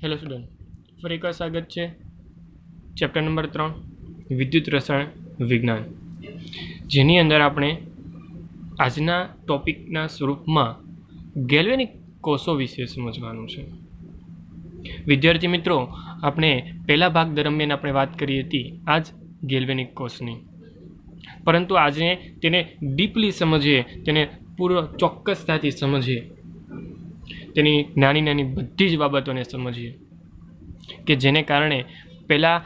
Hello student, ફરી એકવાર સ્વાગત છે ચેપ્ટર નંબર 3 વિદ્યુત રસાયણ વિજ્ઞાન, જેની અંદર આપણે આજના ટોપિકના સ્વરૂપમાં ગેલ્વેનિક કોષો વિશે સમજવાનું છે. વિદ્યાર્થી મિત્રો, આપણે પહેલા ભાગ દરમિયાન આપણે વાત કરી હતી આજ ગેલ્વેનિક કોષની, પરંતુ આજે તેને ડીપલી સમજીએ, તેને પૂર્વ ચોક્કસતાથી સમજીએ, તેની નાની નાની બધી જ બાબતોને સમજીએ કે જેને કારણે પહેલાં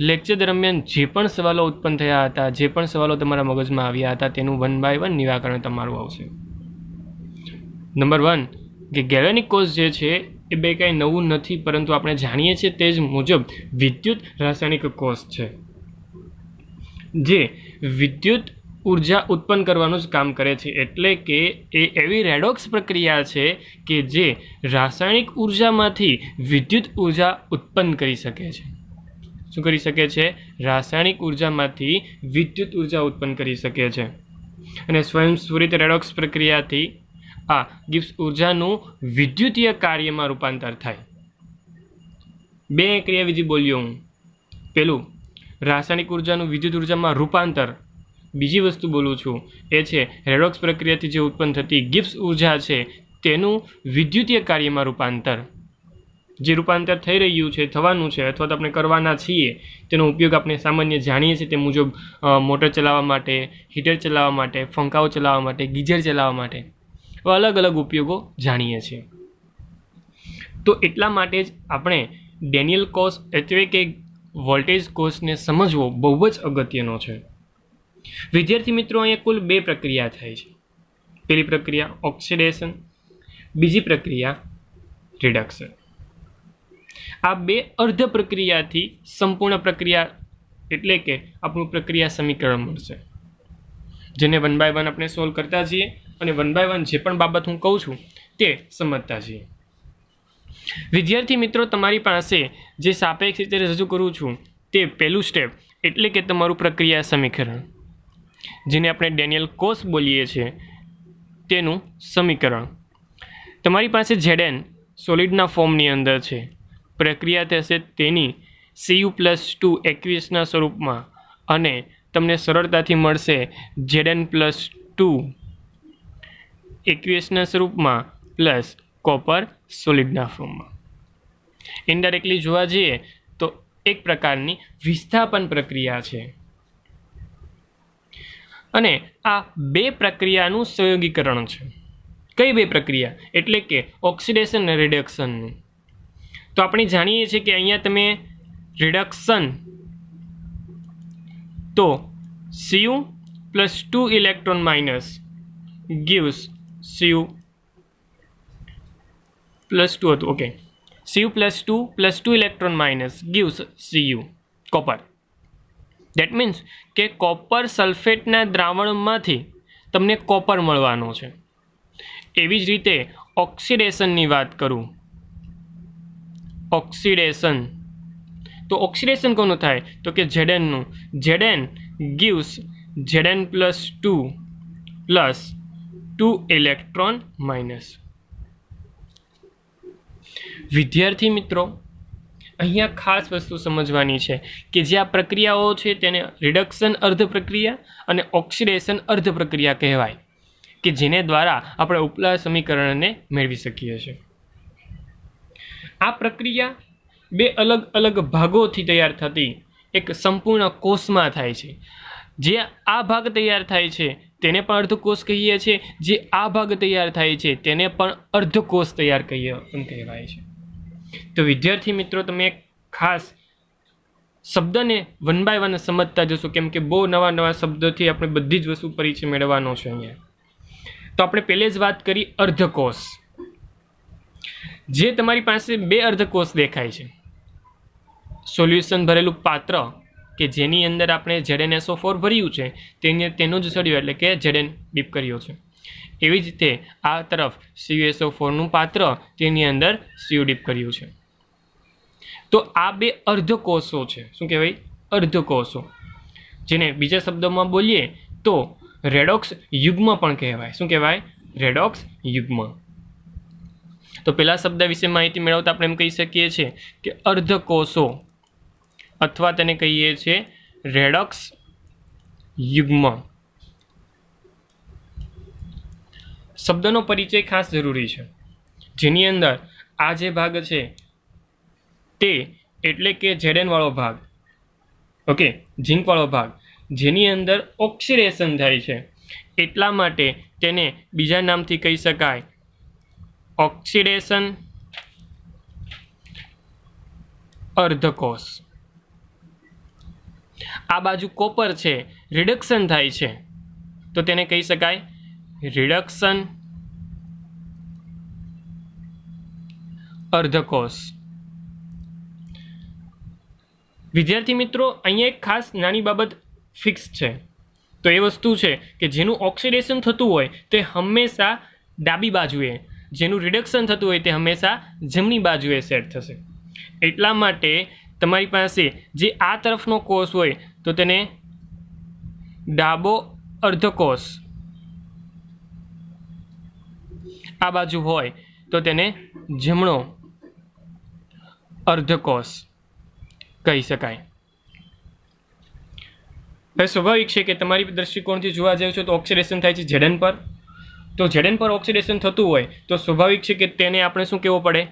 લેક્ચર દરમિયાન જે પણ સવાલો ઉત્પન્ન થયા હતા, જે પણ સવાલો તમારા મગજમાં આવ્યા હતા, તેનું 1 બાય 1 નિરાકરણ તમારું આવશે. નંબર 1 કે ગેલ્વેનિક કોષ જે છે એ બે કાંઈ નવું નથી, પરંતુ આપણે જાણીએ છીએ તે જ મુજબ વિદ્યુત રાસાયણિક કોષ છે, જે વિદ્યુત ઉર્જા ઉત્પન્ન કરવાનું જ કામ કરે છે. એટલે કે એ એવી રેડોક્સ પ્રક્રિયા છે કે જે રાસાયણિક ઉર્જામાંથી વિદ્યુત ઉર્જા ઉત્પન્ન કરી શકે છે. શું કરી શકે છે? રાસાયણિક ઉર્જામાંથી વિદ્યુત ઉર્જા ઉત્પન્ન કરી શકે છે. અને સ્વયંસ્ફુરિત રેડોક્સ પ્રક્રિયાથી આ ગિબ્સ ઉર્જાનું વિદ્યુતીય કાર્યમાં રૂપાંતર થાય. બે ક્રિયાવિધિ બોલ્યો હું. પેલું રાસાયણિક ઉર્જાનું વિદ્યુત ઉર્જામાં રૂપાંતર, બીજી વસ્તુ બોલું છું એ છે રેડોક્સ પ્રક્રિયાથી જે ઉત્પન્ન થતી ગિબ્સ ઉર્જા છે તેનું વિદ્યુતીય કાર્યમાં રૂપાંતર. જે રૂપાંતર થઈ રહ્યું છે, થવાનું છે, અથવા તો આપણે કરવાના છીએ, તેનો ઉપયોગ આપણે સામાન્ય જાણીએ છીએ તે મુજબ મોટર ચલાવવા માટે, હીટર ચલાવવા માટે, પંખાઓ ચલાવવા માટે, ગીઝર ચલાવવા માટે અલગ અલગ ઉપયોગો જાણીએ છીએ. તો એટલા માટે જ આપણે ડેનિયલ કોષ એટલે કે વોલ્ટેજ કોષને સમજવો બહુ જ અગત્યનો છે. વિદ્યાર્થી મિત્રો, અહીંયા કુલ બે પ્રક્રિયા થાય છે. પહેલી પ્રક્રિયા ઓક્સિડેશન, બીજી પ્રક્રિયા રિડક્શન. આ બે અર્ધ પ્રક્રિયાથી સંપૂર્ણ પ્રક્રિયા એટલે કે આપણું પ્રક્રિયા સમીકરણ મળશે, જેને 1 બાય 1 આપણે સોલ્વ કરતા છીએ અને 1 બાય 1 જે પણ બાબત હું કહું છું તે સમજતા છીએ. વિદ્યાર્થી મિત્રો, તમારી પાસે જે સાપેક્ષ રીતે રજૂ કરું છું તે પહેલું સ્ટેપ એટલે કે તમારું પ્રક્રિયા સમીકરણ, જેને આપણે ડેનિયલ કોષ બોલીએ છીએ, તેનું સમીકરણ. તમારી પાસે Zn સોલિડના ફોર્મની અંદર છે. પ્રક્રિયા થશે તેની Cu+2 એકવીસના સ્વરૂપમાં અને તમને સરળતાથી મળશે Zn+2 એકવીસના સ્વરૂપમાં પ્લસ કોપર સોલિડના ફોર્મમાં. ઇનડાયરેક્ટલી જોવા જઈએ તો એક પ્રકારની વિસ્થાપન પ્રક્રિયા છે. અને આ બે પ્રક્રિયાનું સંયોગીકરણ છે. કઈ બે પ્રક્રિયા? એટલે કે ઓક્સિડેશન અને રિડક્શનનું. તો આપણે જાણીએ છીએ કે અહીંયા તમે રિડક્શન તો Cu+2 electron minus gives Cu+2 હતું. Okay, Cu+2 electron minus gives Cu copper. That means કે કોપર સલ્ફેટના દ્રાવણમાંથી તમને કોપર મળવાનો છે. એવી જ રીતે ઓક્સિડેશનની વાત કરું, ઓક્સિડેશન તો ઓક્સિડેશન કોનું થાય? તો કે Znનું. Zn gives Zn+2 plus 2 electron minus. વિદ્યાર્થી મિત્રો, અહીંયા ખાસ વસ્તુ સમજવાની છે કે જે આ પ્રક્રિયાઓ છે તેને રિડક્શન અર્ધ પ્રક્રિયા અને ઓક્સિડેશન અર્ધ પ્રક્રિયા કહેવાય, કે જેને દ્વારા આપણે ઉપલા સમીકરણને મેળવી શકીએ છીએ. આ પ્રક્રિયા બે અલગ અલગ ભાગોથી તૈયાર થતી એક સંપૂર્ણ કોષમાં થાય છે. જે આ ભાગ તૈયાર થાય છે તેને પણ અર્ધકોષ કહીએ છીએ, જે આ ભાગ તૈયાર થાય છે તેને પણ અર્ધકોષ તૈયાર કહેવાય છે. તો વિદ્યાર્થી મિત્રો, તમે ખાસ શબ્દને 1 બાય 1 સમજતા જશો, કેમ કે બહુ નવા નવા શબ્દોથી આપણે બધી જ વસ્તુ પરિચય મેળવવાનો છે અહીંયા. તો આપણે પહેલે જ વાત કરી અર્ધકોષ. જે તમારી પાસે બે અર્ધકોષ દેખાય છે, સોલ્યુશન ભરેલું પાત્ર કે જેની અંદર આપણે ZnSO4 ભર્યું છે તેનો જ સળિયો એટલે કે Zn ડીપ કર્યો છે. એવી જ રીતે આ તરફ CuSO4નું પાત્ર તેની અંદર Cu ડીપ કર્યું છે. તો આ બે અર્ધકોષો છે. શું કહેવાય? અર્ધકોષો. જેને બીજા શબ્દોમાં બોલીએ તો રેડોક્સ યુગ્મ પણ કહેવાય. શું કહેવાય? રેડોક્સ યુગ્મ. તો પહેલા શબ્દ વિશે માહિતી મેળવતા આપણે એમ કહી શકીએ છીએ કે અર્ધકોષો અથવા તેને કહીએ છીએ રેડોક્સ યુગ્મ. શબ્દનો પરિચય ખાસ જરૂરી છે, જેની અંદર આ જે ભાગ છે તે એટલે કે Zn વાળો ભાગ, ઓકે, ઝીંક વાળો ભાગ, જેની અંદર ઓક્સિડેશન થાય છે, એટલા માટે તેને બીજા નામથી કહી શકાય ઓક્સિડેશન અર્ધકોષ. આ બાજુ કોપર છે, રિડક્શન થાય છે, તો તેને કહી શકાય રિડક્શન અર્ધકોષ. વિદ્યાર્થી મિત્રો, અહીંયા એક ખાસ નાની બાબત ફિક્સ છે, તો એ વસ્તુ છે કે જેનું ઓક્સિડેશન થતું હોય તે હંમેશા ડાબી બાજુએ, જેનું રિડક્શન થતું હોય તે હંમેશા જમણી બાજુએ સેટ થશે. એટલા માટે તમારી પાસે જે આ તરફનો કોષ હોય તો તેને ડાબો અર્ધકોષ, આ બાજુ હોય તો તેને જમણો અર્ધકોષ કહી શકાય. હવે સ્વાભાવિક છે કે તમારી દ્રષ્ટિકોણથી જોવા જાવ છો તો ઓક્સિડેશન થાય છે Zn પર, તો Zn પર ઓક્સિડેશન થતું હોય તો સ્વાભાવિક છે કે તેને આપણે શું કહેવો પડે?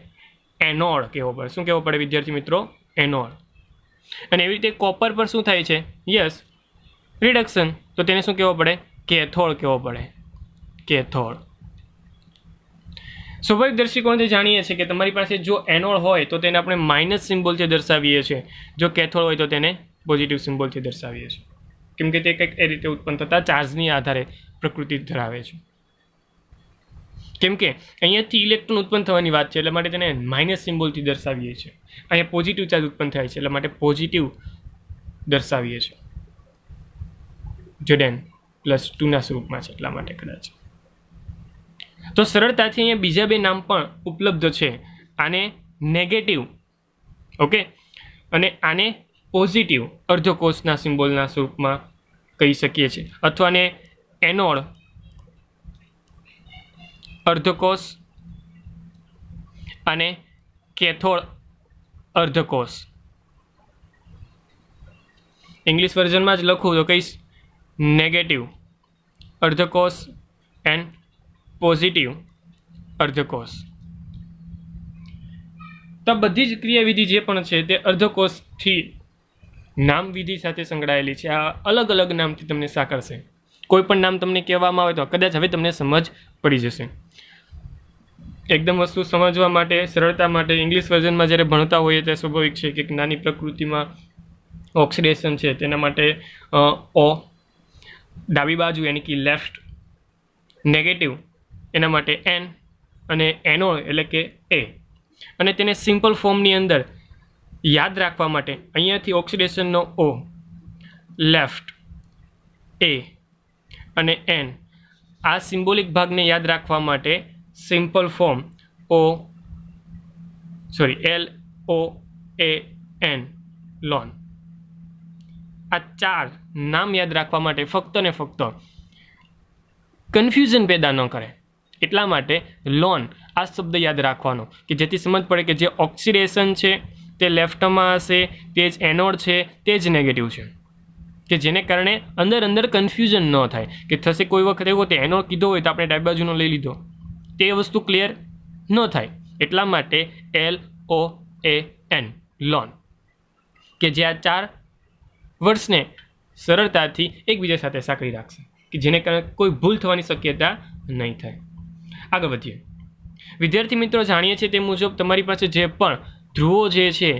એનોડ કહેવો પડે. શું કહેવો પડે વિદ્યાર્થી મિત્રો? એનોડ. અને એવી રીતે કોપર પર શું થાય છે? યસ, રિડક્શન, તો તેને શું કહેવો પડે? કેથોડ કહેવો પડે. કેથોડ. સ્વાભાવિક દ્રષ્ટિકોણથી જાણીએ છીએ કે તમારી પાસે જો એનોડ હોય તો તેને આપણે માઇનસ સિમ્બોલથી દર્શાવીએ છીએ, જો કેથોડ હોય તો તેને પોઝિટિવ સિમ્બોલથી દર્શાવીએ છીએ, કેમ કે તે કંઈક એ રીતે ઉત્પન્ન થતા ચાર્જની આધારે પ્રકૃતિ ધરાવે છે. કેમ કે અહીંયાથી ઇલેક્ટ્રોન ઉત્પન્ન થવાની વાત છે એટલે માટે તેને માઇનસ સિમ્બોલથી દર્શાવીએ છીએ. અહીંયા પોઝિટિવ ચાર્જ ઉત્પન્ન થાય છે એટલે માટે પોઝિટિવ દર્શાવીએ છીએ. Zn+2ના સ્વરૂપમાં છે એટલા માટે કદાચ. તો સરળતાથી અહીંયા બીજા બે નામ પણ ઉપલબ્ધ છે, આને નેગેટિવ, ઓકે, અને આને પોઝિટિવ અર્ધકોષના સિમ્બોલના સ્વરૂપમાં કહી શકીએ છીએ, અથવા ને એનોડ અર્ધકોષ અને કેથોડ અર્ધકોષ. ઇંગ્લિશ વર્ઝનમાં જ લખું તો કહીશ નેગેટિવ અર્ધકોષ એન્ડ પોઝિટિવ અર્ધકોષ. તો બધી જ ક્રિયાવિધિ જે પણ છે તે અર્ધકોષથી નામવિધિ સાથે સંકળાયેલી છે. આ અલગ અલગ નામથી તમને સાંકળશે. કોઈ પણ નામ તમને કહેવામાં આવે તો કદાચ હવે તમને સમજ પડી જશે. એકદમ વસ્તુ સમજવા માટે, સરળતા માટે ઇંગ્લિશ વર્ઝનમાં જ્યારે ભણતા હોઈએ ત્યારે સ્વાભાવિક છે કે નાની પ્રકૃતિમાં ઓક્સિડેશન છે તેના માટે ઓ, ડાબી બાજુ યાની કે લેફ્ટ, નેગેટિવ એના માટે એન, અને એનોડ એટલે કે એ. અને તેને સિમ્પલ ફોર્મની અંદર યાદ રાખવા માટે અહીંયાથી ઓક્સિડેશનનો ઓ, લેફ્ટ, એ અને એન, આ સિમ્બોલિક ભાગને યાદ રાખવા માટે સિમ્પલ ફોર્મ LOAN, લોન. આ ચાર નામ યાદ રાખવા માટે ફક્ત ને ફક્ત કન્ફ્યુઝન પેદા ન કરે એટલા માટે લોન આ શબ્દ યાદ રાખવાનો, કે જેથી સમજ પડે કે જે ઓક્સિડેશન છે તે લેફ્ટમાં હશે, તે જ એનોડ છે, તે જ નેગેટિવ છે, કે જેને કારણે અંદર કન્ફ્યુઝન ન થાય કે થશે કોઈ વખત એવું તે એનોડ કીધો હોય તો આપણે ડાબી બાજુનો લઈ લીધો, તે વસ્તુ ક્લિયર ન થાય એટલા માટે LOAN, લોન, કે જે આ ચાર વર્ડ્સને સરળતાથી એકબીજા સાથે સાંકળી રાખશે, કે જેને કારણે કોઈ ભૂલ થવાની શક્યતા નહીં થાય. આગળ વધીએ. વિદ્યાર્થી મિત્રો, જાણીએ છીએ તે મુજબ તમારી પાસે જે પણ ધ્રુવો જે છે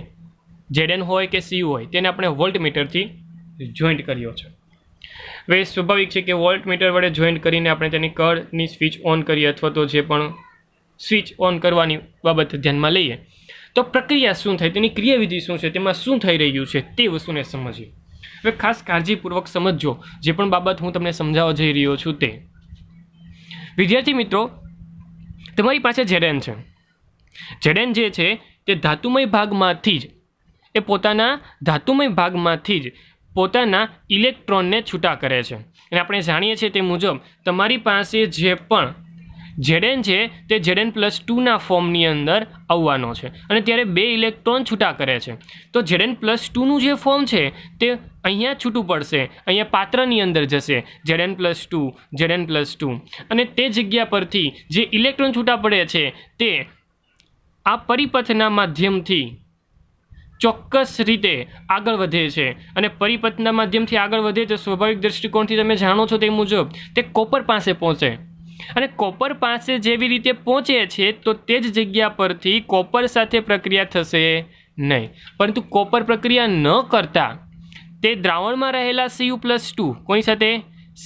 Zn હોય કે Cu હોય તેને આપણે વોલ્ટમીટરથી જોઈન્ટ કર્યો છે. હવે સ્વાભાવિક છે કે વોલ્ટમીટર વડે જોઈન્ટ કરીને આપણે તેની કળની સ્વિચ ઓન કરીએ અથવા તો જે પણ સ્વિચ ઓન કરવાની બાબત ધ્યાનમાં લઈએ તો પ્રક્રિયા શું થાય, તેની ક્રિયાવિધિ શું છે, તેમાં શું થઈ રહ્યું છે તે વસ્તુને સમજીએ. હવે ખાસ કાળજીપૂર્વક સમજજો જે પણ બાબત હું તમને સમજાવવા જઈ રહ્યો છું તે. વિદ્યાર્થી મિત્રો, તમારી પાસે Zn છે. Zn જે છે તે ધાતુમય ભાગમાંથી જ પોતાના પોતાના ઇલેક્ટ્રોનને છૂટા કરે છે. અને આપણે જાણીએ છીએ તે મુજબ તમારી પાસે જે પણ Zn છે તે Zn+2ના ફોર્મની અંદર આવવાનો છે અને ત્યારે 2 ઇલેક્ટ્રોન છૂટા કરે છે. તો Zn+2નું જે ફોર્મ છે તે અહીંયા છૂટું પડશે, અહીંયા પાત્રની અંદર જશે Zn+2 અને તે જગ્યા પરથી જે ઇલેક્ટ્રોન છૂટા પડે છે તે આ પરિપથના માધ્યમથી ચોક્કસ રીતે આગળ વધે છે અને પરિપથના માધ્યમથી આગળ વધે તો સ્વાભાવિક દૃષ્ટિકોણથી તમે જાણો છો તે મુજબ તે કોપર પાસે પહોંચે અને કોપર પાસે જેવી રીતે પહોંચે છે તો તે જ જગ્યા પરથી કોપર સાથે પ્રક્રિયા થશે નહીં, પરંતુ કોપર પ્રક્રિયા ન કરતા તે દ્રાવણમાં રહેલા Cu+2 કોની સાથે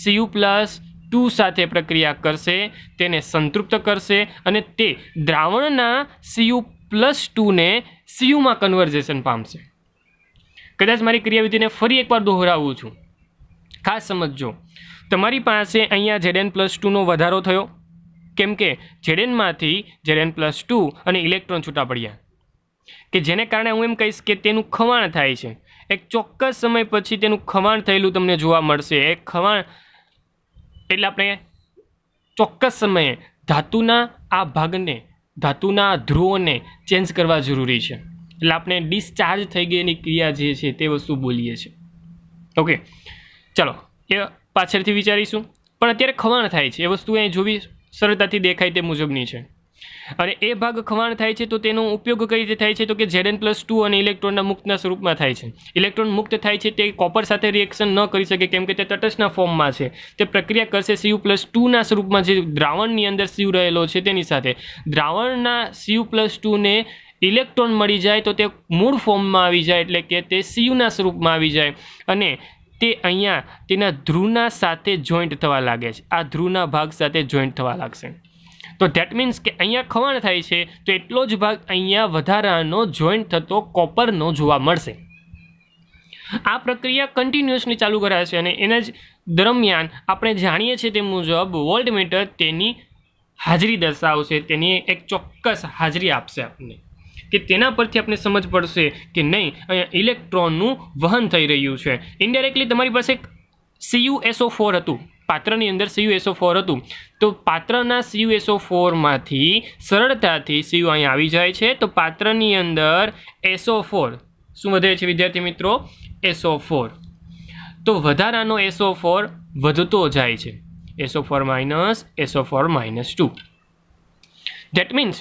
Cu+2 સાથે પ્રક્રિયા કરશે, તેને સંતૃપ્ત કરશે અને તે દ્રાવણના Cu+2ને Cuમાં કન્વર્ઝેશન પામશે. કદાચ મારી ક્રિયાવિધિને ફરી એકવાર દોહરાવું છું, ખાસ સમજજો. તમારી પાસે અહીંયા Zn+2નો વધારો થયો કેમ કે Znમાંથી Zn+2 અને ઇલેક્ટ્રોન છૂટા પડ્યા કે જેને કારણે હું એમ કહીશ કે તેનું ખવાણ થાય છે. એક ચોક્કસ સમય પછી તેનું ખવાણ થયેલું તમને જોવા મળશે. એક ખવાણ એટલે આપણે ચોક્કસ સમયે ધાતુના આ ભાગને, ધાતુના ધ્રુવોને ચેન્જ કરવા જરૂરી છે. એટલે આપણે ડિસ્ચાર્જ થઈ ગયેલી ક્રિયા જે છે તે વસ્તુ બોલીએ છીએ. ઓકે, ચાલો એ પાછળથી વિચારીશું, પણ અત્યારે ખવાણ થાય છે એ વસ્તુ અહીં જોવી સરળતાથી દેખાય તે મુજબની છે. અને એ ભાગ ખવાણ થાય છે તો તેનો ઉપયોગ કઈ રીતે થાય છે તો કે Zn+2 અને ઇલેક્ટ્રોનના મુક્તના સ્વરૂપમાં થાય છે. ઇલેક્ટ્રોન મુક્ત થાય છે તે કોપર સાથે રિએક્શન ન કરી શકે કેમ કે તે તટસ્થના ફોર્મમાં છે. તે પ્રક્રિયા કરશે Cu+2ના સ્વરૂપમાં, જે દ્રાવણની અંદર Cu રહેલો છે તેની સાથે. દ્રાવણના Cu+2ને ઇલેક્ટ્રોન મળી જાય તો તે મૂળ ફોર્મમાં આવી જાય, એટલે કે તે Cuના સ્વરૂપમાં આવી જાય અને તે અહીંયા તેના ધ્રુવના સાથે જોઈન્ટ થવા લાગે છે. આ ધ્રુવના ભાગ સાથે જોઈન્ટ થવા લાગશે. તો ધેટ મીન્સ કે અહીંયા ખવાણ થાય છે તો એટલો જ ભાગ અહીંયા વધારાનો જોઈન્ટ થતો કોપરનો જોવા મળશે. આ પ્રક્રિયા કન્ટિન્યુઅસલી ચાલુ કરાશે અને એના જ દરમિયાન આપણે જાણીએ છીએ તે મુજબ વોલ્ટમીટર તેની હાજરી દર્શાવશે, તેની એક ચોક્કસ હાજરી આપશે આપણને કે તેના પરથી આપણે સમજ પડશે કે નહીં અહીંયા ઇલેક્ટ્રોનનું વહન થઈ રહ્યું છે. ઇનડાયરેક્ટલી તમારી પાસે CuSO4 હતું, પાત્રની અંદર CuSO4 હતું, તો પાત્રના CuSO4માંથી સરળતાથી Cu અહીંયા આવી જાય છે તો પાત્રની અંદર SO4 શું વધે છે વિદ્યાર્થી મિત્રો? SO4. તો વધારાનો SO4 વધતો જાય છે, SO4-SO4-2. ધેટ મીન્સ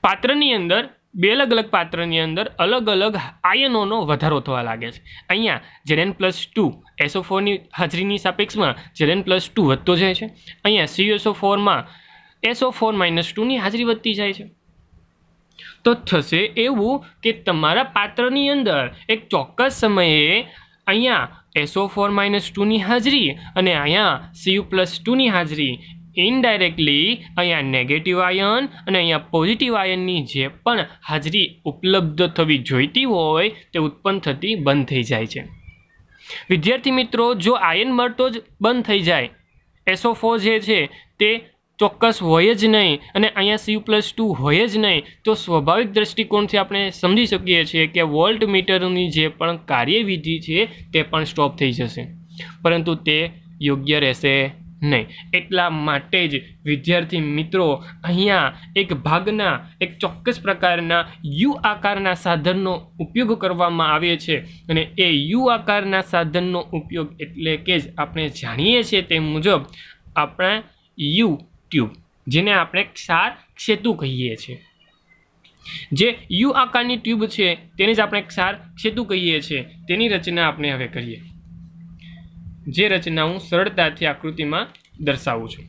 પાત્રની અંદર બે અલગ અલગ પાત્રની અંદર અલગ અલગ આયનોનો વધારો થવા લાગે છે. અહીંયા Zn+2 SO4ની હાજરીની સાપેક્ષમાં Zn+2 વધતો જાય છે. અહીંયા CuSO4માં SO4-2ની હાજરી વધતી જાય છે. તો થશે એવું કે તમારા પાત્રની અંદર એક ચોક્કસ સમયે અહીંયા SO4-2ની હાજરી અને અહીંયા Cu+2ની હાજરી ઇનડાયરેક્ટલી અહીંયા નેગેટિવ આયન અને અહીંયા પોઝિટિવ આયનની જે પણ હાજરી ઉપલબ્ધ થવી જોઈતી હોય તે ઉત્પન્ન થતી બંધ થઈ જાય છે. વિદ્યાર્થી મિત્રો, જો આયન મળતો જ બંધ થઈ જાય, SO4 જે છે તે ચોક્કસ હોય જ નહીં અને અહીંયા Cu+2 હોય જ નહીં, તો સ્વાભાવિક દૃષ્ટિકોણથી આપણે સમજી શકીએ છીએ કે વોલ્ટમીટરની જે પણ કાર્યવિધિ છે તે પણ સ્ટોપ થઈ જશે, પરંતુ તે યોગ્ય રહેશે નહીં. એટલા માટે જ વિદ્યાર્થી મિત્રો અહીંયા એક ભાગના એક ચોક્કસ પ્રકારના યુ આકારના સાધનનો ઉપયોગ કરવામાં આવે છે અને એ યુ આકારના સાધનનો ઉપયોગ એટલે કે જ આપણે જાણીએ છીએ તે મુજબ આપણા યુ ટ્યુબ, જેને આપણે ક્ષાર ક્ષેતુ કહીએ છીએ. જે યુ આકારની ટ્યુબ છે તેને જ આપણે ક્ષાર ક્ષેતુ કહીએ છીએ. તેની રચના આપણે હવે કરીએ, જે રચના હું સરળતાથી આકૃતિમાં દર્શાવું છું.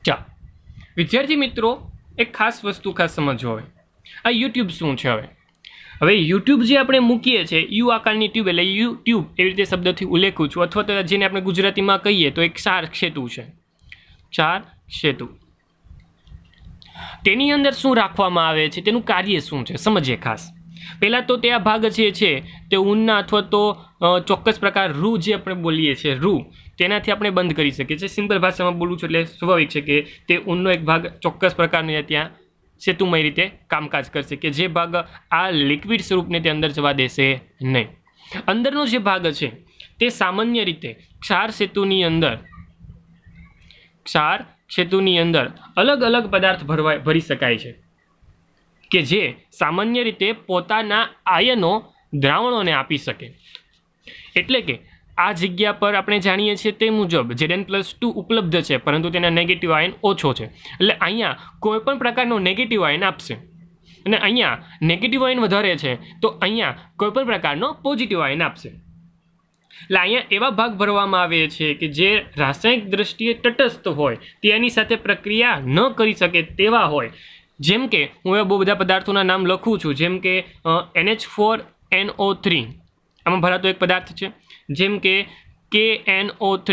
ચાલો વિદ્યાર્થી મિત્રો, એક ખાસ વસ્તુ ખાસ સમજો. હવે આ યુટ્યુબ શું છે? હવે યુટ્યુબ જે આપણે મૂકીએ છીએ યુ આકારની ટ્યુબ, એટલે યુટ્યુબ એવી રીતે શબ્દથી ઉલ્લેખું છું, અથવા તો જેને આપણે ગુજરાતીમાં કહીએ તો એક ક્ષાર ક્ષેતુ છે. ક્ષાર ક્ષેતુ તેની અંદર શું રાખવામાં આવે છે, તેનું કાર્ય શું છે સમજીએ ખાસ. પહેલાં તો તે આ ભાગ જે છે તે ઊનના અથવા તો ચોક્કસ પ્રકાર રૂ જે આપણે બોલીએ છીએ રૂ તેનાથી આપણે બંધ કરી શકીએ છીએ. સિમ્પલ ભાષામાં બોલું છું એટલે સ્વાભાવિક છે કે તે ઊનનો એક ભાગ ચોક્કસ પ્રકારનો ત્યાં સેતુમય રીતે કામકાજ કરશે કે જે ભાગ આ લિક્વિડ સ્વરૂપને તે અંદર જવા દેશે નહીં. અંદરનો જે ભાગ છે તે સામાન્ય રીતે ક્ષાર સેતુની અંદર અલગ અલગ પદાર્થ ભરી શકાય છે કે જે સામાન્ય રીતે પોતાના આયનો દ્રાવણોને આપી શકે. એટલે કે આ જગ્યા પર આપણે જાણીએ છીએ તે મુજબ Zn+2 ઉપલબ્ધ છે, પરંતુ તેના નેગેટિવ આયન ઓછો છે. એટલે અહીંયા કોઈ પણ પ્રકારનો નેગેટિવ આયન આપશે અને અહીંયા નેગેટિવ આયન વધારે છે તો અહીંયા કોઈ પણ પ્રકારનો પોઝિટિવ આયન આપશે. એટલે અહીંયા એવા ભાગ ભરવામાં આવે છે કે જે રાસાયણિક દ્રષ્ટિએ તટસ્થ હોય, તેની સાથે પ્રક્રિયા ન કરી શકે તેવા હોય. જેમ કે હું એવા બહુ બધા પદાર્થોના નામ લખું છું, જેમ કે NH4NO3 આમાં ભરાતો એક પદાર્થ છે, જેમ કે KNO3,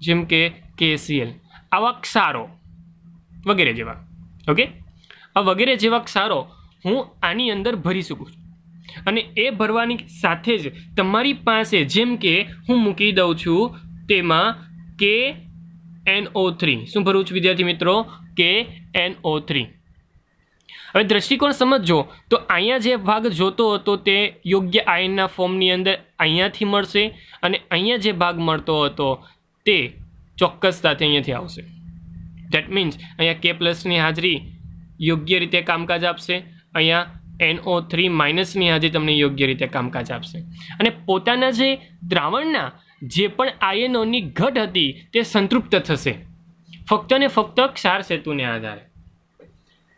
જેમ કે KCl, આવા ક્ષારો વગેરે જેવા. ઓકે, આ વગેરે જેવા ક્ષારો હું આની અંદર ભરી શકું છું અને એ ભરવાની સાથે જ તમારી પાસે જેમ કે હું મૂકી દઉં છું તેમાં KNO3 શું ભરું છું વિદ્યાર્થી મિત્રો? KNO3. હવે દ્રષ્ટિકોણ સમજો તો અહીંયા જે ભાગ જોતો હતો તે યોગ્ય આયનના ફોર્મની અંદર અહીંયાથી મળશે અને અહીંયા જે ભાગ મળતો હતો તે ચોક્કસતાથી અહીંયાથી આવશે. ધેટ મીન્સ અહીંયા K+ની હાજરી યોગ્ય રીતે કામકાજ આપશે, અહીંયા NO3- ની હાજરી તમને યોગ્ય રીતે કામકાજ આપશે અને પોતાના જે દ્રાવણના જે પણ આયનોની ઘટ હતી તે સંતૃપ્ત થશે ફક્ત ને ફક્ત ક્ષાર સેતુને આધારે.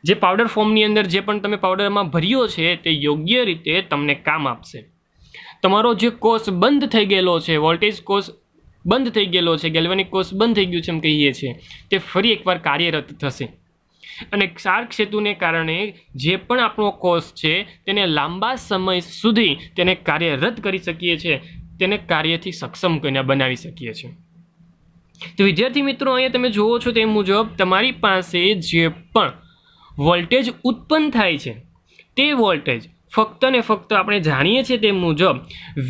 જે પાવડર ફોર્મની અંદર જે પણ તમે પાવડરમાં ભર્યો છે તે યોગ્ય રીતે તમને કામ આપશે. તમારો જે કોષ બંધ થઈ ગયેલો છે, વોલ્ટેજ કોષ બંધ થઈ ગયેલો છે, ગેલ્વેનિક કોષ બંધ થઈ ગયું છે એમ કહીએ છીએ, તે ફરી એકવાર કાર્યરત થશે અને ક્ષાર સેતુને કારણે જે પણ આપણો કોષ છે તેને લાંબા સમય સુધી તેને કાર્યરત કરી શકીએ છીએ, તેને કાર્યથી સક્ષમ કરીને બનાવી શકીએ છીએ. તો વિદ્યાર્થી મિત્રો અહીંયા તમે જુઓ છો તે મુજબ તમારી પાસે જે પણ વોલ્ટેજ ઉત્પન્ન થાય છે તે વોલ્ટેજ ફક્ત ને ફક્ત આપણે જાણીએ છીએ તે મુજબ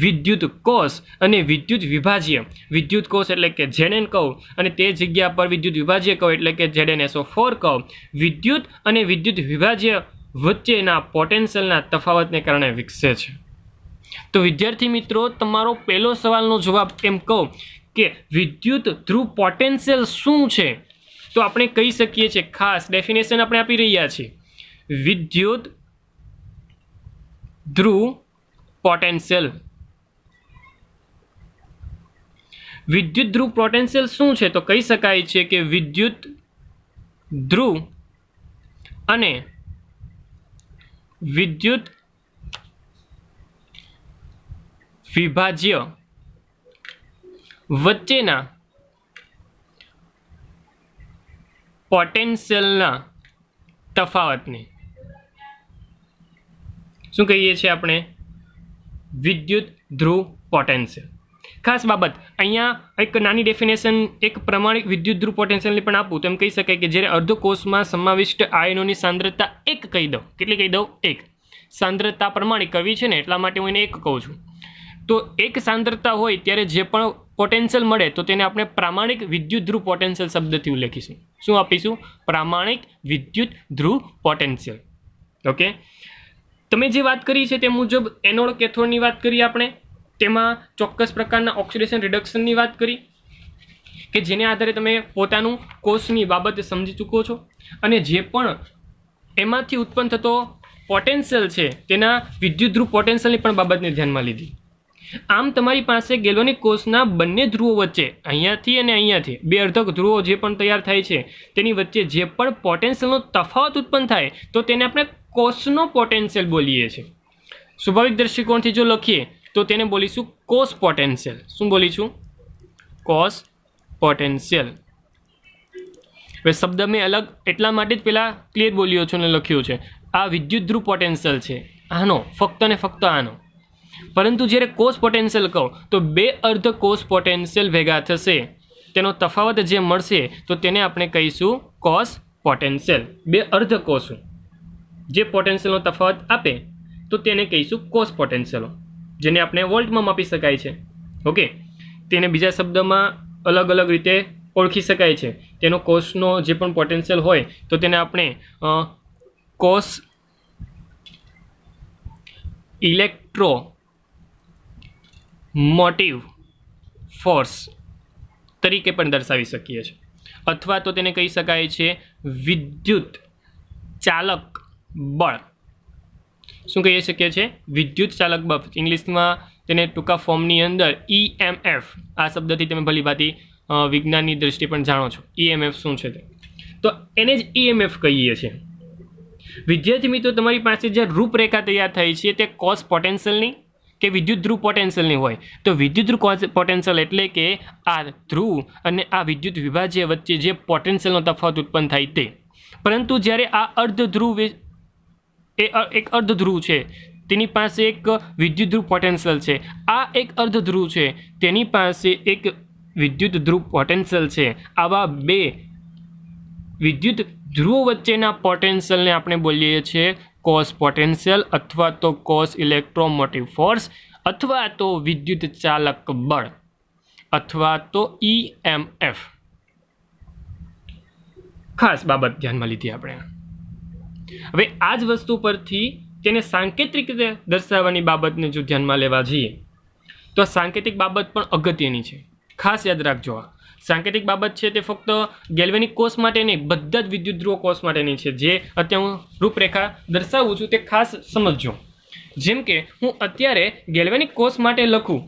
વિદ્યુત કોષ અને વિદ્યુત વિભાજ્ય, વિદ્યુત કોષ એટલે કે Zn કહું અને તે જગ્યા પર વિદ્યુત વિભાજ્ય કહું એટલે કે ZnSO4 કહું, વિદ્યુત અને વિદ્યુત વિભાજ્ય વચ્ચેના પોટેન્શિયલના તફાવતને કારણે વિકસે છે. તો વિદ્યાર્થી મિત્રો તમારો પહેલો સવાલનો જવાબ એમ કહું કે વિદ્યુત ધ્રુવ પોટેન્શિયલ શું છે, તો આપણે કહી શકીએ છીએ, ખાસ ડેફિનેશન આપણે આપી રહ્યા છીએ, વિદ્યુત ધ્રુવ પોટેન્શિયલ. વિદ્યુત ધ્રુવ પોટેન્શિયલ શું છે તો કહી શકાય છે કે વિદ્યુત ધ્રુવ અને વિદ્યુત વિભાજ્ય વચ્ચેના પોટેન્શિયલના તફાવતને શું કહીએ છીએ આપણે? વિદ્યુત ધ્રુવ પોટેન્શિયલ. ખાસ બાબત અહીંયા એક નાની ડેફિનેશન એક પ્રમાણિક વિદ્યુત ધ્રુવ પોટેન્શિયલની પણ આપું તો એમ કહી શકાય કે જ્યારે અર્ધકોષમાં સમાવિષ્ટ આયનોની સાંદ્રતા 1 કહી દઉં. કેટલી કહી દઉં? 1. સાંદ્રતા પ્રમાણિક કરવી છે ને એટલા માટે હું એને 1 કહું છું. તો 1 સાંદ્રતા હોય ત્યારે જે પણ પોટેન્શિયલ મળે તો તેને આપણે પ્રામાણિક વિદ્યુત ધ્રુવ પોટેન્શિયલ શબ્દથી ઉલ્લેખીશું. શું આપીશું? પ્રામાણિક વિદ્યુત ધ્રુવ પોટેન્શિયલ. ઓકે, તમે જે વાત કરી છે તે મુજબ એનોડ કેથોડની વાત કરી આપણે, તેમાં ચોક્કસ પ્રકારના ઓક્સિડેશન રિડક્શનની વાત કરી કે જેને આધારે તમે પોતાનું કોષની બાબતે સમજી ચૂકો છો અને જે પણ એમાંથી ઉત્પન્ન થતો પોટેન્શિયલ છે તેના વિદ્યુત ધ્રુવ પોટેન્શિયલની પણ બાબતને ધ્યાનમાં લીધી. આમ તમારી પાસે ગેલ્વેનિક કોષના બંને ધ્રુવો વચ્ચે અહીંયાથી અને અહીંયાથી બે અર્ધક ધ્રુવો જે પણ તૈયાર થાય છે તેની વચ્ચે જે પણ પોટેન્શિયલનો તફાવત ઉત્પન્ન થાય તો તેને આપણે કોષનો પોટેન્શિયલ બોલીએ છીએ. સ્વાભાવિક દૃષ્ટિકોણથી જો લખીએ તો તેને બોલીશું કોષ પોટેન્શિયલ. શું બોલીશું? કોષ પોટેન્શિયલ. હવે શબ્દ મેં અલગ એટલા માટે જ પહેલાં ક્લિયર બોલ્યો છું અને લખ્યું છે. આ વિદ્યુત ધ્રુવ પોટેન્શિયલ છે આનો, ફક્ત ને ફક્ત આનો. પરંતુ જ્યારે કોષ પોટેન્શિયલ કહો તો બે અર્ધ કોષ પોટેન્શિયલ ભેગા થશે, તેનો તફાવત જે મળશે તો તેને આપણે કહીશું કોષ પોટેન્શિયલ. બે અર્ધ કોષો જે પોટેન્શિયલનો તફાવત આપે તો તેને કહીશું કોસ પોટેન્શિયલ, જેને આપણે વોલ્ટમાં માપી શકાય છે. ઓકે, તેને બીજા શબ્દમાં અલગ અલગ રીતે ઓળખી શકાય છે. તેનો કોસનો જે પણ પોટેન્શિયલ હોય તો તેને આપણે કોસ ઇલેક્ટ્રો મોટિવ ફોર્સ તરીકે પણ દર્શાવી શકીએ છીએ, અથવા તો તેને કહી શકાય છે વિદ્યુત ચાલક બળ. શું કહી શકીએ છીએ? વિદ્યુત ચાલક બળ. ઇંગ્લિશમાં તેને ટૂંકા ફોર્મની અંદર EMF, આ શબ્દથી તમે ભલીભાંતિ વિજ્ઞાનની દ્રષ્ટિએ પણ જાણો છો EMF શું છે તે. તો એને જ EMF કહીએ છીએ. વિદ્યાર્થી મિત્રો, તમારી પાસે જે રૂપરેખા તૈયાર થઈ છે તે કોસ પોટેન્શિયલની કે વિદ્યુત ધ્રુવ પોટેન્શિયલની હોય. તો વિદ્યુત ધ્રુવ પોટેન્શિયલ એટલે કે આ ધ્રુવ અને આ વિદ્યુત વિભાજ્ય વચ્ચે જે પોટેન્શિયલનો તફાવત ઉત્પન્ન થાય તે. પરંતુ જ્યારે આ અર્ધધ્રુવ એક અર્ધધ્રુવ છે, તેની પાસે એક વિદ્યુત ધ્રુવ પોટેન્શિયલ છે. આ એક અર્ધધ્રુવ છે, તેની પાસે એક વિદ્યુત ધ્રુવ પોટેન્શિયલ છે. આવા બે વિદ્યુત ધ્રુવો વચ્ચેના પોટેન્શિયલને આપણે બોલીએ છીએ કોસ પોટેન્શિયલ, અથવા તો કોસ ઇલેક્ટ્રોમોટિવ ફોર્સ, અથવા તો વિદ્યુત ચાલક બળ, અથવા તો EMF. ખાસ બાબત ધ્યાનમાં લીધી આપણે. હવે આ જ વસ્તુ પરથી તેને સાંકેતિક રીતે દર્શાવવાની બાબતને જો ધ્યાનમાં લેવા જઈએ તો સાંકેતિક બાબત પણ અગત્યની છે. ખાસ યાદ રાખજો, આ સાંકેતિક બાબત છે તે ફક્ત ગેલ્વેનિક કોષ માટે નહીં, બધા જ વિદ્યુત ધ્રુવ કોષ માટેની છે. જે અત્યારે હું રૂપરેખા દર્શાવું છું તે ખાસ સમજજો. જેમ કે હું અત્યારે ગેલ્વેનિક કોષ માટે લખું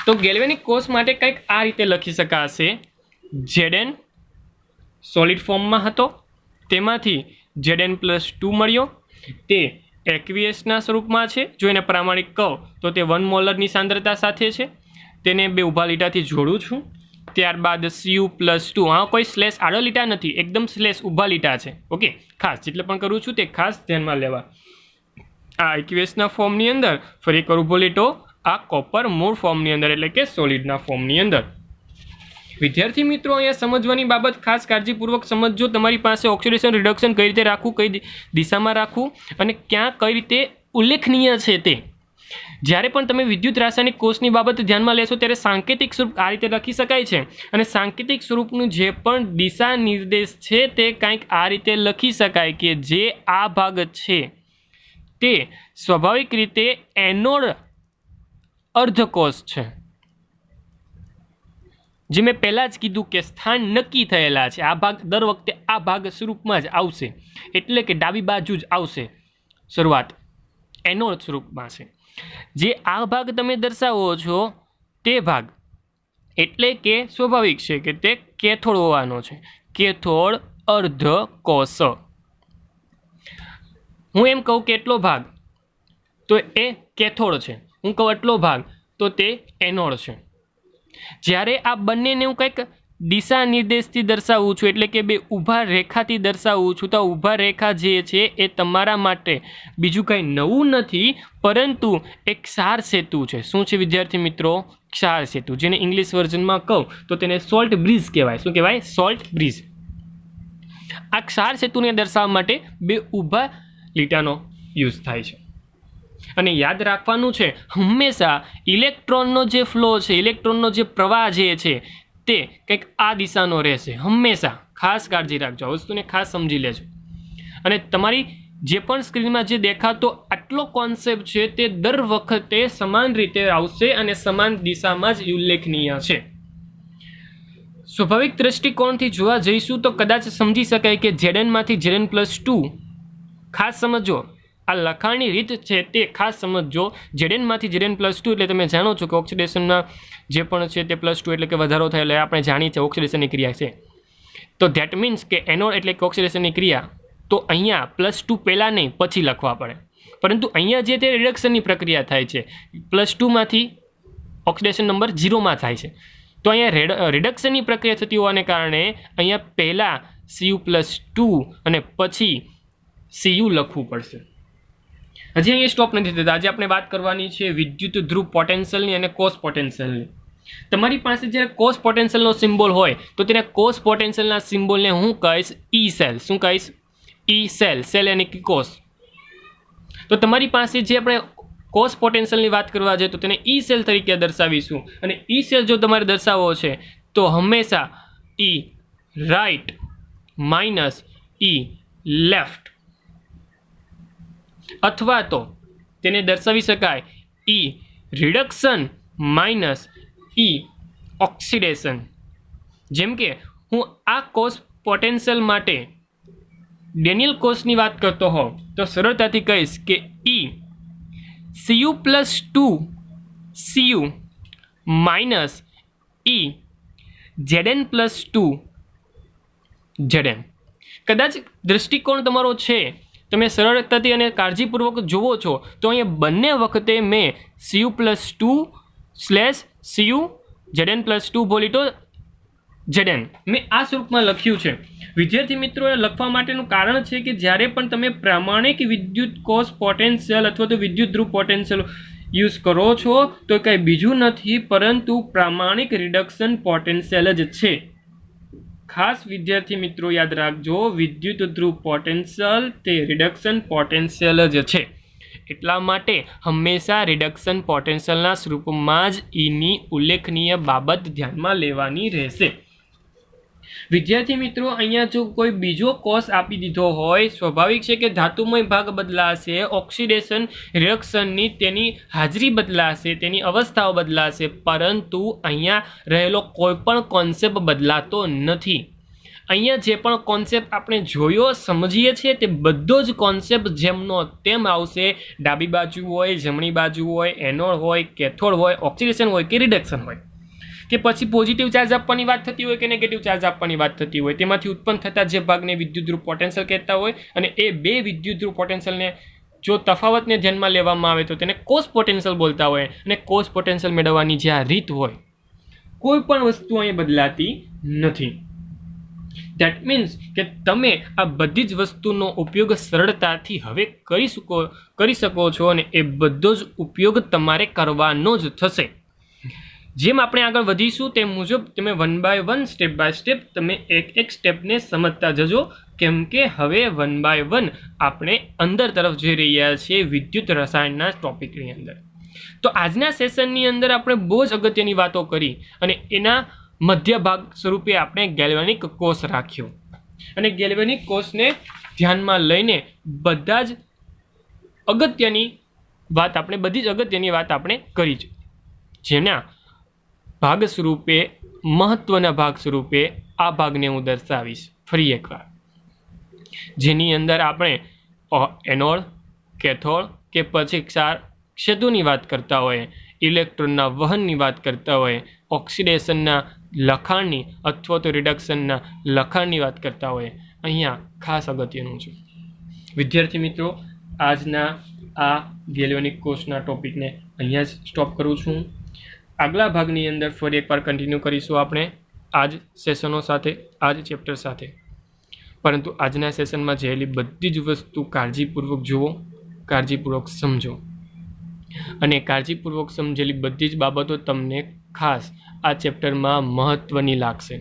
તો ગેલ્વેનિક કોષ માટે કંઈક આ રીતે લખી શકાશે. Zn સોલિડ ફોર્મમાં હતો, તેમાંથી Zn+2 મળ્યો, તે એક્વિયસના સ્વરૂપમાં છે. જો એને પ્રામાણિક કહો તો તે 1 મોલરની સાંદ્રતા સાથે છે. તેને બે ઊભા લીટાથી જોડું છું. ત્યારબાદ Cu+2, આ કોઈ સ્લેશ આડો લીટા નથી, એકદમ સ્લેશ ઊભા લીટા છે. ઓકે, ખાસ જેટલે પણ કરું છું તે ખાસ ધ્યાનમાં લેવા. આ એક્વિયસના ફોર્મની અંદર, ફરી એક ઊભો લીટો આ કોપર મૂળ ફોર્મની અંદર, એટલે કે સોલિડના ફોર્મની અંદર. વિદ્યાર્થી મિત્રો, અહીંયા સમજવાની બાબત ખાસ કાળજીપૂર્વક સમજજો. તમારી પાસે ઓક્સિડેશન રિડક્શન કઈ રીતે રાખવું, કઈ દિશામાં રાખવું અને ક્યાં કઈ રીતે ઉલ્લેખનીય છે તે. જ્યારે પણ તમે વિદ્યુત રાસાયણિક કોષની બાબત ધ્યાનમાં લેશો ત્યારે સાંકેતિક સ્વરૂપ આ રીતે લખી શકાય છે. અને સાંકેતિક સ્વરૂપનું જે પણ દિશા નિર્દેશ છે તે કંઈક આ રીતે લખી શકાય કે જે આ ભાગ છે તે સ્વાભાવિક રીતે એનોડ અર્ધકોષ છે. જે મેં પહેલાં જ કીધું કે સ્થાન નક્કી થયેલા છે. આ ભાગ દર વખતે આ ભાગ સ્વરૂપમાં જ આવશે, એટલે કે ડાબી બાજુ જ આવશે. શરૂઆત એનોડ સ્વરૂપમાં છે. જે આ ભાગ તમે દર્શાવો છો તે ભાગ એટલે કે સ્વાભાવિક છે કે તે કેથોડ હોવાનો છે. કેથોડ અર્ધકોષ. હું એમ કહું કે એટલો ભાગ તો એ કેથોડ છે, હું કહું એટલો ભાગ તો તે એનોડ છે. જ્યારે આ બંનેને હું કંઈક દિશા નિર્દેશથી દર્શાવું છું, એટલે કે બે ઊભા રેખાથી દર્શાવું છું, તો ઊભા રેખા જે છે એ તમારા માટે બીજું કંઈ નવું નથી, પરંતુ એક ક્ષાર સેતુ છે. શું છે વિદ્યાર્થી મિત્રો? ક્ષાર સેતુ. જેને ઇંગ્લિશ વર્ઝનમાં કહું તો તેને સોલ્ટ બ્રિજ કહેવાય. શું કહેવાય? Salt bridge. આ ક્ષાર સેતુને દર્શાવવા માટે બે ઊભા લીટાનો યુઝ થાય છે. અને યાદ રાખવાનું છે, હંમેશા ઇલેક્ટ્રોનનો જે ફ્લો છે, ઇલેક્ટ્રોનનો જે પ્રવાહ જે છે તે કંઈક આ દિશાનો રહેશે. હંમેશા ખાસ કાળજી રાખજો, આ વસ્તુને ખાસ સમજી લેજો. અને તમારી જે પણ સ્ક્રીનમાં જે દેખાતો આટલો કોન્સેપ્ટ છે તે દર વખતે સમાન રીતે આવશે અને સમાન દિશામાં જ ઉલ્લેખનીય છે. સ્વાભાવિક દ્રષ્ટિકોણથી જોવા જઈશું તો કદાચ સમજી શકાય કે Znમાંથી Zn+2, ખાસ સમજો આ લખાણની રીત છે તે ખાસ સમજો. Znમાંથી Zn+2 એટલે તમે જાણો છો કે ઓક્સિડેશનના જે પણ છે તે +2 એટલે કે વધારો થાય, એટલે આપણે જાણીએ છીએ ઓક્સિડેશનની ક્રિયા છે. તો ધેટ મીન્સ કે એનોડ એટલે કે ઓક્સિડેશનની ક્રિયા, તો અહીંયા +2 પહેલાં નહીં પછી લખવા પડે. પરંતુ અહીંયા જે તે રિડક્શનની પ્રક્રિયા થાય છે, +2માંથી ઓક્સિડેશન નંબર 0માં થાય છે. તો અહીંયા રિડક્શનની પ્રક્રિયા થતી હોવાને કારણે અહીંયા પહેલાં Cu+2 અને પછી Cu લખવું પડશે. હજી અહીંયા સ્ટોપ નથી થતા. આજે આપણે વાત કરવાની છે વિદ્યુત ધ્રુવ પોટેન્શિયલની અને કોસ પોટેન્શિયલની. તમારી પાસે જ્યારે કોસ પોટેન્શિયલનો સિમ્બોલ હોય તો તેના કોસ પોટેન્શિયલના સિમ્બોલને હું કહીશ E સેલ. શું કહીશ? E cell. સેલ એટલે કે કોસ. તો તમારી પાસે જે આપણે કોષ પોટેન્શિયલની વાત કરવા જઈએ તો તેને ઈ સેલ તરીકે દર્શાવીશું. અને ઈ સેલ જો તમારે દર્શાવવો છે તો હંમેશા ઈ રાઈટ માઇનસ ઈ લેફ્ટ, અથવા તો તેને દર્શાવી શકાય ઈ રિડક્શન માઇનસ ઈ ઓક્સિડેશન. જેમ કે હું આ કોષ પોટેન્શિયલ માટે ડેનિયલ કોષની વાત કરતો હોઉં તો સરળતાથી કહીશ કે ઈ Cu+2 Cu માઇનસ ઈ Zn+2 Zn. કદાચ દૃષ્ટિકોણ તમારો છે, તમે સરળતાથી અને કાળજીપૂર્વક જુઓ છો તો અહીંયા બંને વખતે મેં Cu+2/Cu Zn+2 બોલીટો Zn મેં આ સ્વરૂપમાં લખ્યું છે. વિદ્યાર્થી મિત્રો, લખવા માટેનું કારણ છે કે જ્યારે પણ તમે પ્રામાણિક વિદ્યુત કોષ પોટેન્શિયલ અથવા તો વિદ્યુત ધ્રુવ પોટેન્શિયલ યુઝ કરો છો તો કંઈ બીજું નથી પરંતુ પ્રામાણિક રિડક્શન પોટેન્શિયલ જ છે. ખાસ વિદ્યાર્થી મિત્રો યાદ રાખજો, વિદ્યુત ધ્રુવ પોટેન્શિયલ તે રિડક્શન પોટેન્શિયલ જ છે. એટલા માટે હંમેશા રિડક્શન પોટેન્શિયલના સ્વરૂપમાં જ ઈની ઉલ્લેખનીય બાબત ધ્યાનમાં લેવાની રહેશે. વિદ્યાર્થી મિત્રો, અહીંયા જો કોઈ બીજો કોષ આપી દીધો હોય, સ્વાભાવિક છે કે ધાતુમય ભાગ બદલાશે, ઓક્સિડેશન રિએક્શનની તેની હાજરી બદલાશે, તેની અવસ્થાઓ બદલાશે, પરંતુ અહીંયા રહેલો કોઈ પણ કોન્સેપ્ટ બદલાતો નથી. અહીંયા જે પણ કોન્સેપ્ટ આપણે જોયો સમજીએ છીએ તે બધો જ કોન્સેપ્ટ જેમનો તેમ આવશે. ડાબી બાજુ હોય, જમણી બાજુ હોય, એનોડ હોય, કેથોડ હોય, ઓક્સિડેશન હોય કે રિડક્શન હોય, કે પછી પોઝિટિવ ચાર્જ આપવાની વાત થતી હોય કે નેગેટિવ ચાર્જ આપવાની વાત થતી હોય, તેમાંથી ઉત્પન્ન થતા જે ભાગને વિદ્યુત ધ્રુવ પોટેન્શિયલ કહેતા હોય, અને એ બે વિદ્યુત ધ્રુવ પોટેન્શિયલને જો તફાવતને ધ્યાનમાં લેવામાં આવે તો તેને કોષ પોટેન્શિયલ બોલતા હોય. અને કોષ પોટેન્શિયલ મેળવવાની જે આ રીત હોય, કોઈ પણ વસ્તુ અહીં બદલાતી નથી. ધેટ મીન્સ કે તમે આ બધી જ વસ્તુનો ઉપયોગ સરળતાથી હવે કરી શકો છો, અને એ બધો જ ઉપયોગ તમારે કરવાનો જ થશે. જેમ આપણે આગળ વધીશું તે મુજબ તમે 1 by 1 સ્ટેપ બાય સ્ટેપ તમે એક સ્ટેપને સમજતા જજો, કેમ કે હવે 1 by 1 આપણે અંદર તરફ જઈ રહ્યા છીએ વિદ્યુત રસાયણના ટોપિકની અંદર. તો આજના સેશનની અંદર આપણે બહુ જ અગત્યની વાતો કરી અને એના મધ્ય ભાગ સ્વરૂપે આપણે ગેલ્વેનિક કોષ રાખ્યો, અને ગેલ્વેનિક કોષને ધ્યાનમાં લઈને બધી જ અગત્યની વાત આપણે કરી છે, જેના ભાગ સ્વરૂપે મહત્વના ભાગ સ્વરૂપે આ ભાગને હું દર્શાવીશ ફરી એકવાર, જેની અંદર આપણે એનોડ, કેથોડ કે પછી ક્ષેત્રોની વાત કરતા હોય, ઇલેક્ટ્રોનના વહનની વાત કરતા હોય, ઓક્સિડેશનના લખાણની અથવા તો રિડક્શનના લખાણની વાત કરતા હોય. અહીંયા ખાસ અગત્યનું છે વિદ્યાર્થી મિત્રો, આજના આ ગેલ્વેનિક કોષના ટોપિકને અહીંયા જ સ્ટોપ કરું છું. આગલા ભાગની અંદર ફરી એકવાર કન્ટિન્યુ કરીશું આપણે આ જ સેશનો સાથે, આ જ ચેપ્ટર સાથે. પરંતુ આજના સેશનમાં જેલી બધી જ વસ્તુ કાળજીપૂર્વક જુઓ, કાળજીપૂર્વક સમજો, અને કાળજીપૂર્વક સમજેલી બધી જ બાબતો તમને ખાસ આ ચેપ્ટરમાં મહત્ત્વની લાગશે.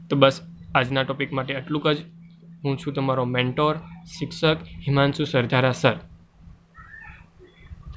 તો બસ આજના ટોપિક માટે આટલું જ. હું છું તમારો મેન્ટોર, શિક્ષક હિમાંશુ સરધારા સર.